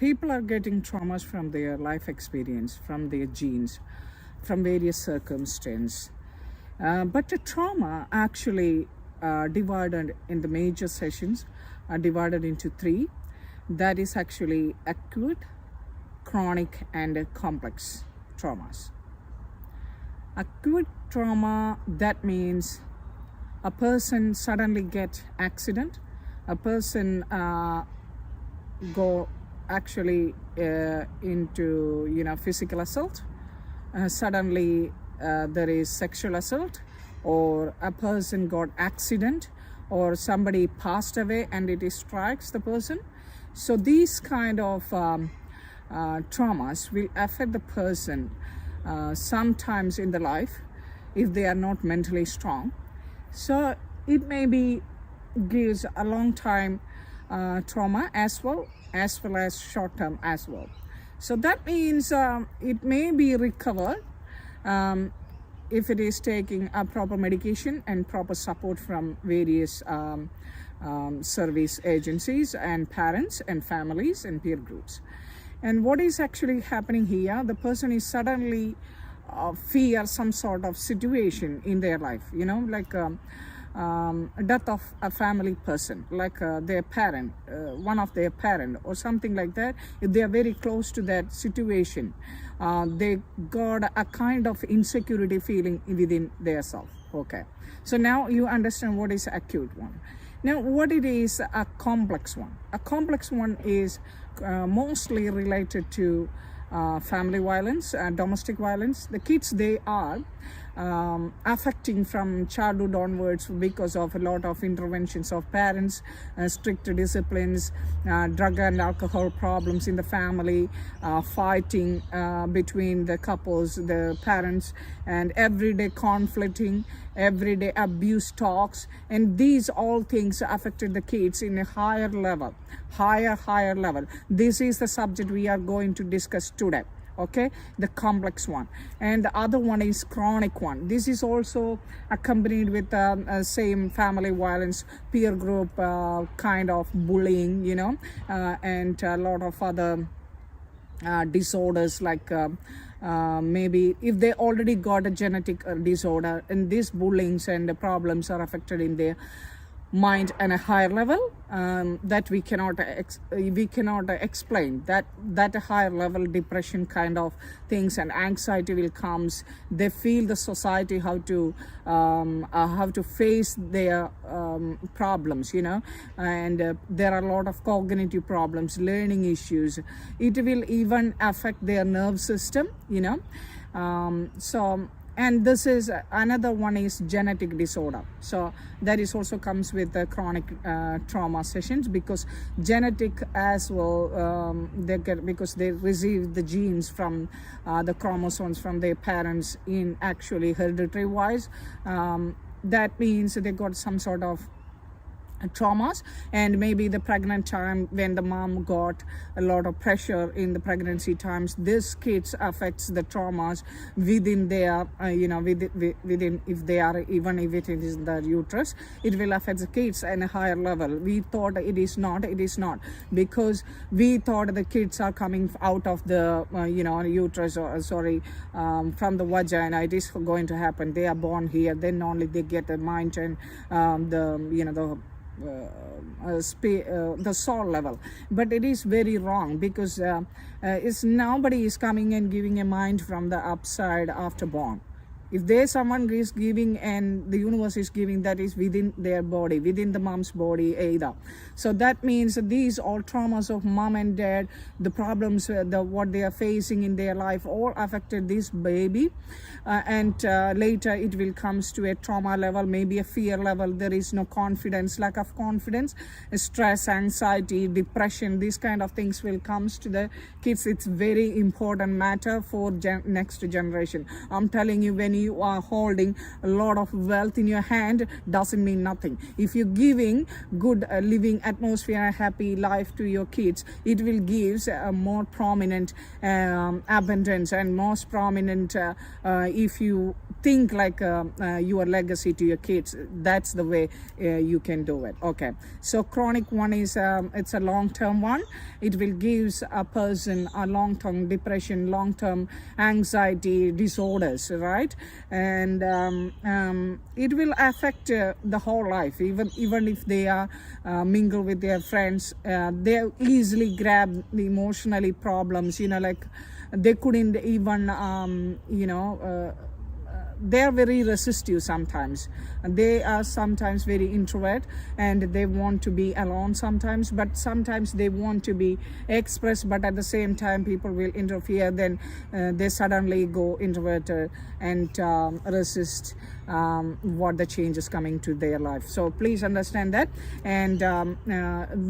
people are getting traumas from their life experience, from their genes, from various circumstances. But the trauma actually divided in the major sessions are divided into three. That is actually acute, chronic, and complex traumas. Acute trauma, that means a person suddenly get accident, a person go actually into physical assault, suddenly there is sexual assault, or a person got accident, or somebody passed away and it strikes the person. So these kind of traumas will affect the person sometimes in the life if they are not mentally strong. So it may be gives a long time trauma as well as short term as well. So that means it may be recovered if it is taking a proper medication and proper support from various service agencies and parents and families and peer groups. And what is actually happening here, the person is suddenly fear some sort of situation in their life, like death of a family person, like their parent, one of their parent or something like that. If they are very close to that situation, they got a kind of insecurity feeling within their self. Okay, so now you understand what is acute one. Now what it is a complex one. A complex one is mostly related to family violence and domestic violence. The kids, they are affecting from childhood onwards because of a lot of interventions of parents, strict disciplines, drug and alcohol problems in the family, fighting between the couples, the parents, and everyday conflicting, everyday abuse talks, and these all things affected the kids in a higher level. This is the subject we are going to discuss today. Okay, the complex one. And the other one is chronic one. This is also accompanied with same family violence, peer group kind of bullying, and a lot of other disorders, like maybe if they already got a genetic disorder, and these bullyings and the problems are affected in their mind on a higher level that we cannot explain. That higher level depression kind of things and anxiety will comes. They feel the society how to face their problems, and there are a lot of cognitive problems, learning issues. It will even affect their nerve system, and this is another one is genetic disorder. So that is also comes with the chronic trauma sessions, because genetic as well, they get, because they receive the genes from the chromosomes from their parents in actually hereditary wise. That means they got some sort of traumas, and maybe the pregnant time when the mom got a lot of pressure in the pregnancy times, this kids affects the traumas within their within if they are, even if it is the uterus, it will affect the kids at a higher level. We thought it is not, because we thought the kids are coming out of the uterus, or from the vagina. It is going to happen, they are born here, then only they get the mind and the soul level. But it is very wrong, because it's nobody is coming and giving a mind from the upside after born. If there's someone is giving and the universe is giving, that is within their body, within the mom's body either. So that means these all traumas of mom and dad, the problems, what they are facing in their life, all affected this baby. And later it will comes to a trauma level, maybe a fear level. There is no confidence, lack of confidence, stress, anxiety, depression. These kind of things will comes to the kids. It's very important matter for next generation. I'm telling you, when you are holding a lot of wealth in your hand doesn't mean nothing. If you're giving good living atmosphere, happy life to your kids, it will give a more prominent abundance and most prominent if you think like your legacy to your kids. That's the way you can do it. Okay, so chronic one is it's a long-term one. It will give a person a long-term depression, long-term anxiety disorders, right? And it will affect the whole life. Even if they are mingle with their friends, they easily grab the emotionally problems, like they couldn't even they are very resistive sometimes. They are sometimes very introvert and they want to be alone sometimes, but sometimes they want to be expressed, but at the same time people will interfere. Then they suddenly go introverted and resist what the change is coming to their life. So please understand that. And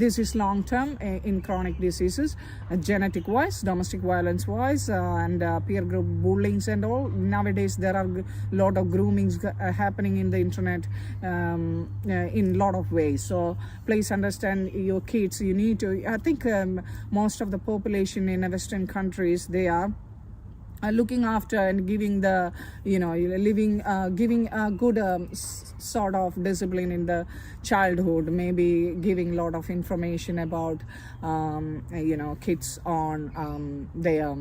this is long term in chronic diseases, genetic wise, domestic violence wise, and peer group bullying and all. Nowadays there are lot of groomings happening in the internet in lot of ways. So please understand your kids. You need to, I think most of the population in Western countries, they are looking after and giving the giving a good sort of discipline in the childhood, maybe giving a lot of information about kids on their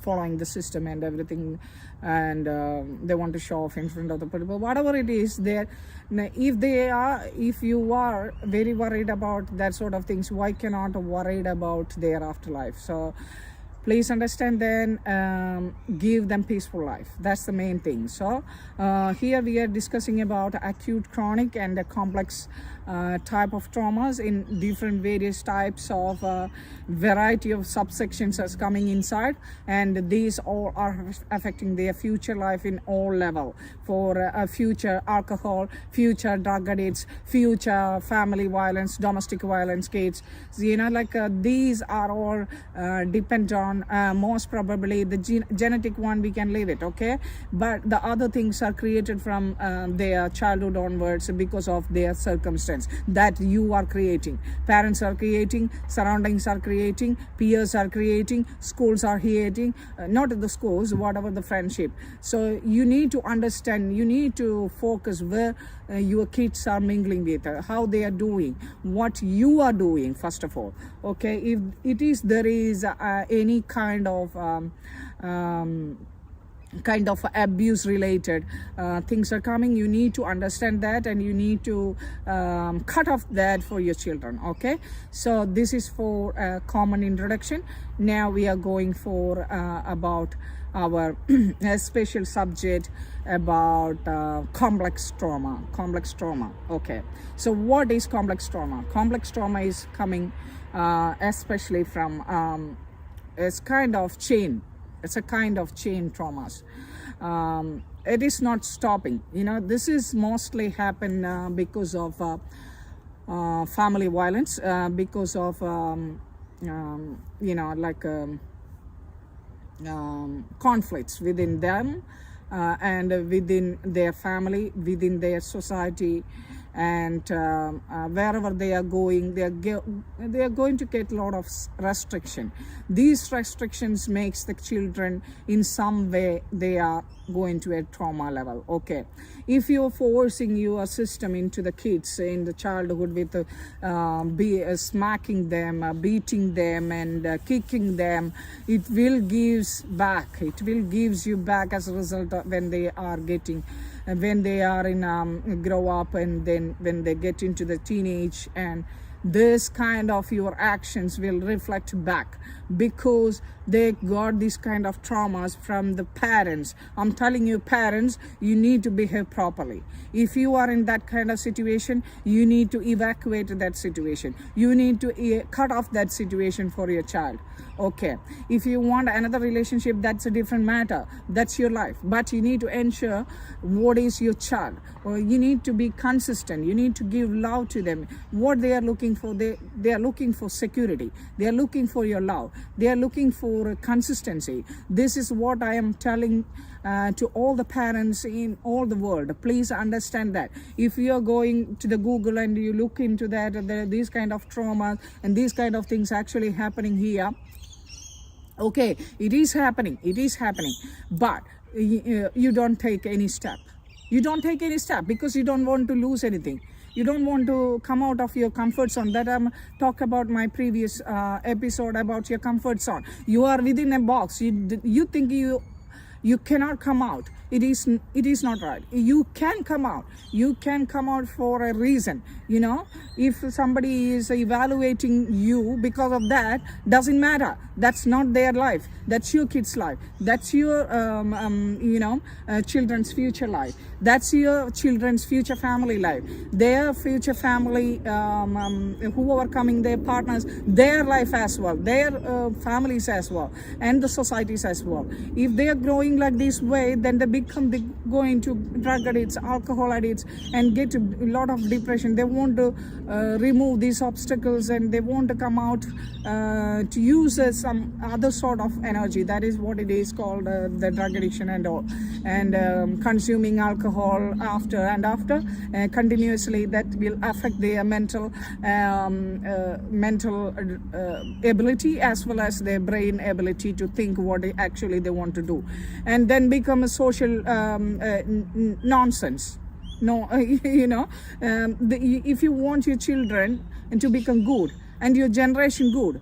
following the system and everything, and they want to show off in front of the people, whatever it is there. If you are very worried about that sort of things, why cannot worried about their afterlife? So please understand, then give them peaceful life. That's the main thing. So here we are discussing about acute, chronic and a complex type of traumas in different various types of variety of subsections as coming inside, and these all are affecting their future life in all level. For future alcohol, future drug addicts, future family violence, domestic violence kids, these are all depend on most probably the genetic one. We can leave it, okay, but the other things are created from their childhood onwards because of their circumstance that you are creating, parents are creating, surroundings are creating, peers are creating, schools are creating, not the schools, whatever the friendship. So you need to understand, you need to focus where your kids are mingling with, how they are doing, what you are doing first of all, okay. If there is any kind of abuse related things are coming, you need to understand that and you need to cut off that for your children, okay. So this is for a common introduction. Now we are going for about our special subject about complex trauma. Okay, so what is complex trauma? Complex trauma is coming especially from it's kind of chain. It's a kind of chain traumas. It is not stopping. This is mostly happen because of family violence, because of conflicts within them and within their family, within their society, and wherever they are going, they are going to get a lot of restriction. These restrictions makes the children in some way they are going to a trauma level, okay. If you're forcing your system into the kids in the childhood with smacking them, beating them and kicking them, it will gives you back as a result of when they are getting when they are in grow up, and then when they get into the teenage, and this kind of your actions will reflect back because they got this kind of traumas from the parents. I'm telling you, parents, you need to behave properly. If you are in that kind of situation, you need to evacuate that situation. You need to cut off that situation for your child, okay. If you want another relationship, that's a different matter, that's your life, but you need to ensure what is your child, or you need to be consistent. You need to give love to them. What they are looking for, they are looking for security, they are looking for your love, they are looking for consistency. This is what I am telling to all the parents in all the world. Please understand that if you are going to the Google and you look into that, these kind of traumas and these kind of things actually happening here. Okay, it is happening, but you don't take any step. You don't take any step because you don't want to lose anything. You don't want to come out of your comfort zone. That I'm talk about my previous episode about your comfort zone. You are within a box. You think you cannot come out. It is not right. You can come out. You can come out for a reason. You know, if somebody is evaluating you because of that, doesn't matter. That's not their life. That's your kid's life. That's your children's future life. That's your children's future family life. Their future family, who are coming, their partners, their life as well, their families as well, and the societies as well. If they are growing like this way, then they go into drug addicts, alcohol addicts, and get a lot of depression. They want to remove these obstacles, and they want to come out to use some other sort of energy. That is what it is called, the drug addiction and all, and consuming alcohol after continuously. That will affect their mental ability as well as their brain ability to think what actually they want to do, and then become a social nonsense. No, if you want your children to become good and your generation good,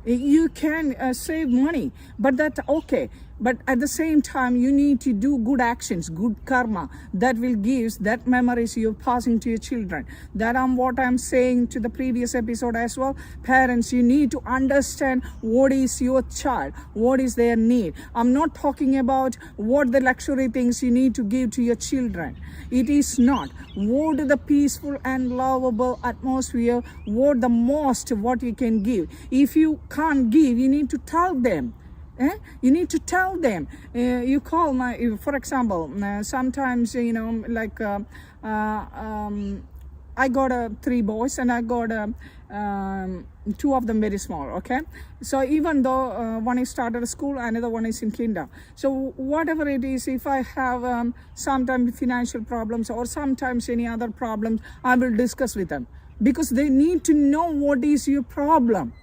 you can save money, but that okay. But at the same time, you need to do good actions, good karma that will give that memories you're passing to your children. That what I'm saying to the previous episode as well. Parents, you need to understand what is your child, what is their need. I'm not talking about what the luxury things you need to give to your children. It is not. What the peaceful and lovable atmosphere, what the most what you can give. If you can't give, you need to tell them. You need to tell them. You call for example, sometimes I got 3 boys and I got 2 of them very small. Okay, so even though one is started school, another one is in kinder. So whatever it is, if I have sometimes financial problems or sometimes any other problems, I will discuss with them, because they need to know what is your problem.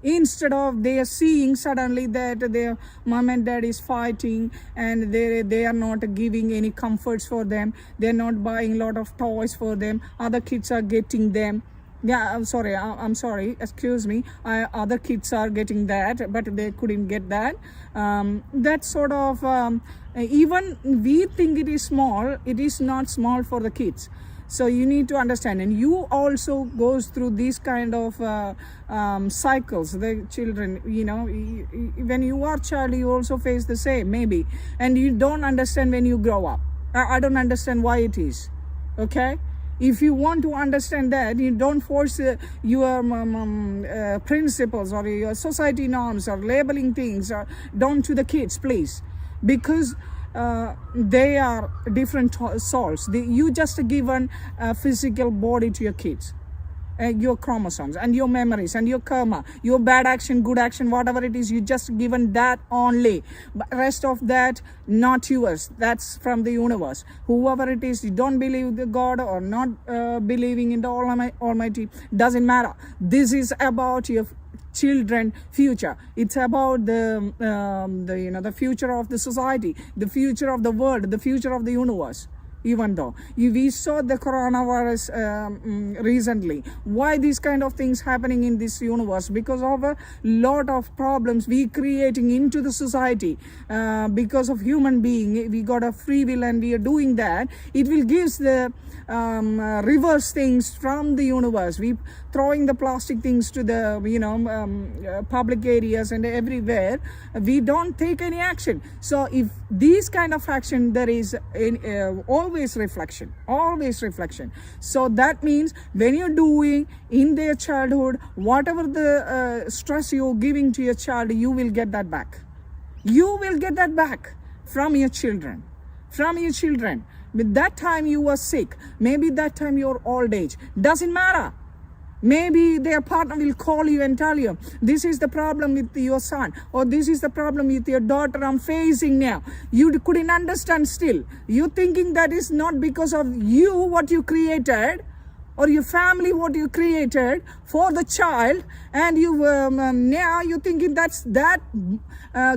Instead of they are seeing suddenly that their mom and dad is fighting and they are not giving any comforts for them, they're not buying a lot of toys for them, other kids are getting them. Yeah, I'm sorry, excuse me, other kids are getting that, but they couldn't get that. That sort of, even we think it is small, it is not small for the kids. So you need to understand, and you also goes through these kind of cycles. The children, when you are child, you also face the same maybe, and you don't understand when you grow up. I don't understand why it is. Okay, if you want to understand that, you don't force your principles or your society norms or labeling things or down to the kids, please, because they are different souls. You just given a physical body to your kids, your chromosomes and your memories and your karma, your bad action, good action, whatever it is, you just given that only. But rest of that not yours. That's from the universe. Whoever it is, you don't believe the God or not believing in the Almighty, doesn't matter. This is about your children future. It's about the future of the society, the future of the world, the future of the universe. Even though we saw the coronavirus recently, why these kind of things happening in this universe? Because of a lot of problems we creating into the society, because of human being. We got a free will and we are doing that. It will gives the reverse things from the universe. We throwing the plastic things to the public areas and everywhere. We don't take any action. So if these kind of action, there is always reflection. So that means when you're doing in their childhood, whatever the stress you're giving to your child, you will get that back. You will get that back from your children. With that time you were sick, maybe that time you're old age, doesn't matter. Maybe their partner will call you and tell you, this is the problem with your son, or this is the problem with your daughter I'm facing now. You couldn't understand still. You thinking that is not because of you, what you created, or your family, what you created for the child, and you now you're thinking that's that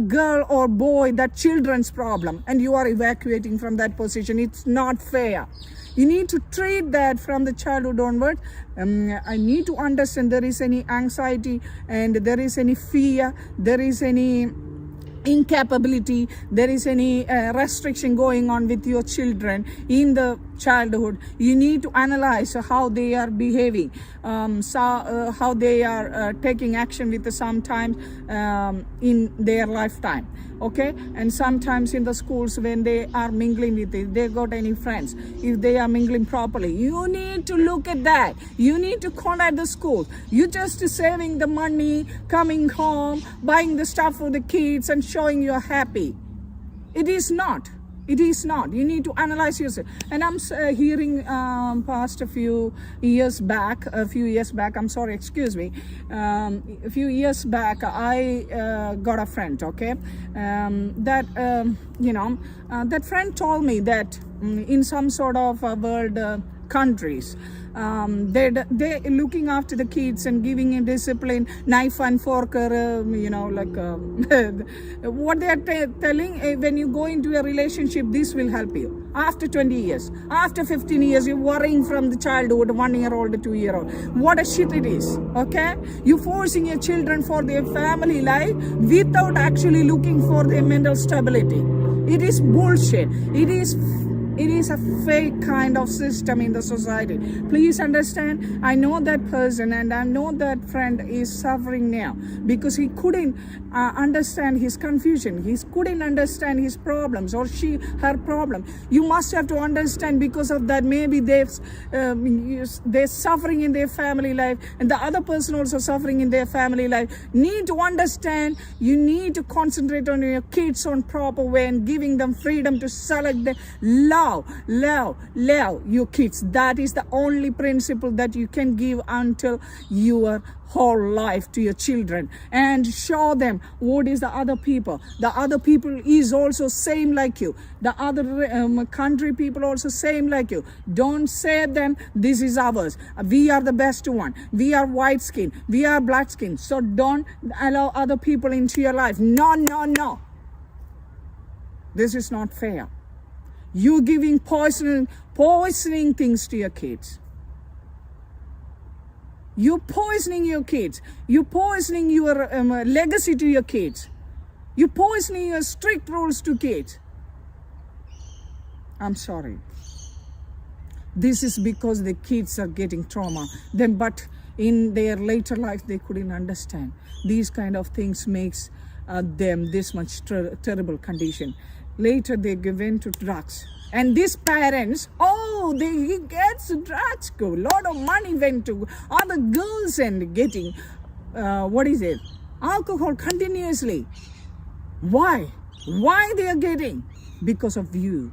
girl or boy, that children's problem, and you are evacuating from that position. It's not fair. You need to treat that from the childhood onward. I need to understand there is any anxiety and there is any fear, there is any incapability, there is any restriction going on with your children in the childhood. You need to analyze how they are behaving, how they are taking action with sometimes in their lifetime. Okay, and sometimes in the schools when they are mingling with it, they got any friends, if they are mingling properly, you need to look at that. You need to contact the school. You just saving the money, coming home, buying the stuff for the kids and showing you're happy. It is not. It is not. You need to analyze yourself. And I'm hearing past a few years back, a few years back, I got a friend, okay, that that friend told me that in some sort of world countries, they're looking after the kids and giving a discipline, knife and fork, what they are telling, when you go into a relationship, this will help you. After 20 years, after 15 years, you're worrying from the childhood, 1-year-old to 2-year-old. What a shit it is, okay? You're forcing your children for their family life without actually looking for their mental stability. It is bullshit. It is a fake kind of system in the society. Please understand, I know that person and I know that friend is suffering now because he couldn't understand his confusion. He couldn't understand his problems or her problem. You must have to understand, because of that maybe they're suffering in their family life and the other person also suffering in their family life. Need to understand, you need to concentrate on your kids on proper way and giving them freedom to select the love your kids. That is the only principle that you can give until your whole life to your children, and show them what is the other people. The other people is also same like you. The other country people also same like you. Don't say them this is ours. We are the best one. We are white skin. We are black skin. So don't allow other people into your life. No. This is not fair. You giving poisoning things to your kids. You're poisoning your kids. You're poisoning your legacy to your kids. You're poisoning your strict rules to kids. I'm sorry. This is because the kids are getting trauma. But in their later life, they couldn't understand. These kind of things makes them this much terrible condition. Later they give in to drugs. And these parents, he gets drugs, a lot of money went to other girls and getting, alcohol continuously. Why? Why they are getting? Because of you.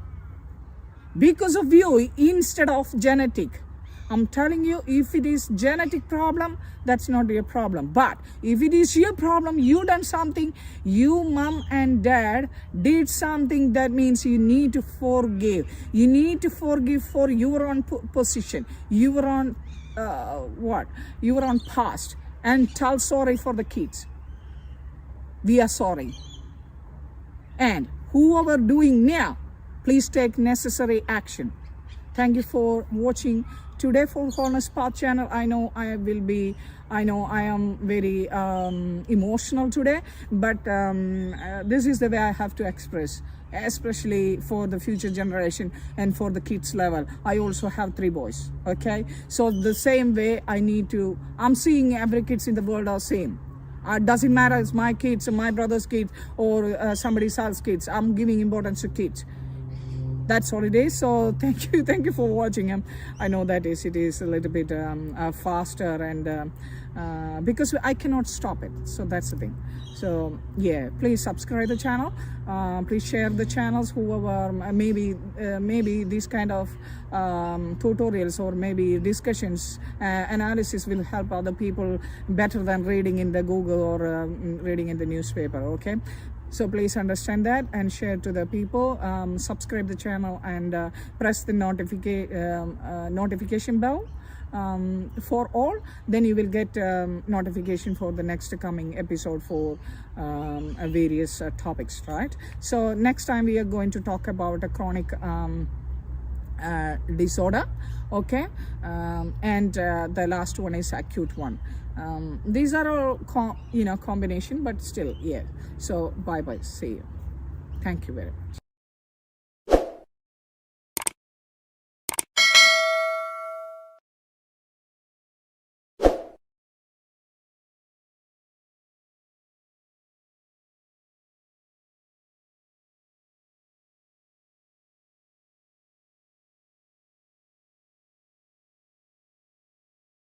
Because of you instead of genetic. I'm telling you, if it is genetic problem, that's not your problem. But if it is your problem, you done something, you mom and dad did something, that means you need to forgive. You need to forgive for your own position. You were on You were on past, and tell sorry for the kids. We are sorry. And whoever doing now, please take necessary action. Thank you for watching today for Wholeness Path channel. I know I am very emotional today, but this is the way I have to express, especially for the future generation and for the kids level. I also have 3 boys, okay? So the same way I'm seeing every kids in the world are same. Doesn't matter it's my kids or my brother's kids or somebody else's kids. I'm giving importance to kids. that's all it is. So thank you for watching. I know that it is a little bit faster, and because I cannot stop it, so that's the thing. So yeah, please subscribe the channel, please share the channels, whoever maybe these kind of tutorials or maybe discussions, analysis will help other people better than reading in the Google or reading in the newspaper. Okay, so please understand that and share to the people. Subscribe the channel and press the notification bell for all. Then you will get notification for the next coming episode for various topics, right? So next time we are going to talk about a chronic disorder, okay, and the last one is acute one. These are all combination, but still, yeah. So bye, see you. Thank you very much.